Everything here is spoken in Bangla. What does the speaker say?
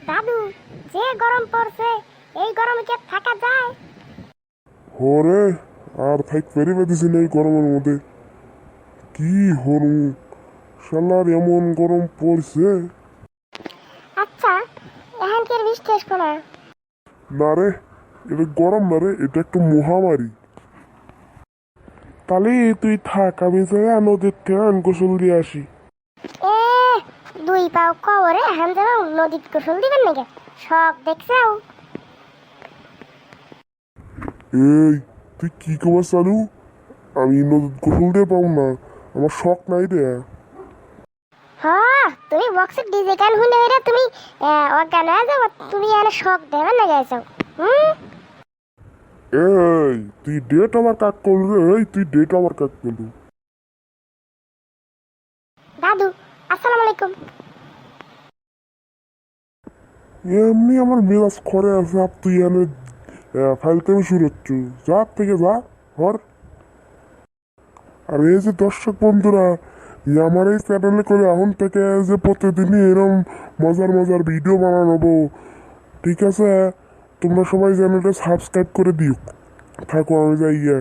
দাদু, যে গরম পড়ছে এই গরমে কি আর থাকা যায়? হরে, আর থাক পেরে পেতেছি না এই গরমের মধ্যে। কি হরু, শালার এমন গরম পড়ছে। আচ্ছা, এখন কি আর বৃষ্টি আসবো না? না রে, এটা গরম না রে, এটা একটা মহামারী। তাহলে তুই থাক, আমি যাই নদীর থেকে গোসল দিয়ে আসি। এ, দুই পাও কবরে এখন যাবো নদীত গোসল দিবেন নাকি? শখ দেখছাও? এই, তুই কি খবর চালু? আমি নদীর গোসল দিয়ে পাবো না, আমার শখ নাই রে। হ্যাঁ, তুমি বক্সের ডিজে গান শুনে হইরা তুমি অজ্ঞান হয়ে যাবো। তুমি এনে শখ দেবেন না গাইছাও। হুম। এই, তুই ডেট আমার কাক করলু রে, এই তুই ডেট আমার কাক করলু। দাদু, আসসালামু আলাইকুম। এমনি আমার মেজাজ করে আছে, আর তুই এনে ফাইলতে আমি শুরু হচ্ছু। যা থেকে যা, হর। আর এই যে দর্শক বন্ধুরা, আমার এই চ্যানেলে করে এখন থেকে যে প্রতিদিনই এরম মজার মজার ভিডিও বানাবো, ঠিক আছে? তোমরা সবাই চ্যানেলটা সাবস্ক্রাইব করে দিও। থাকো, আমি যাই গিয়া।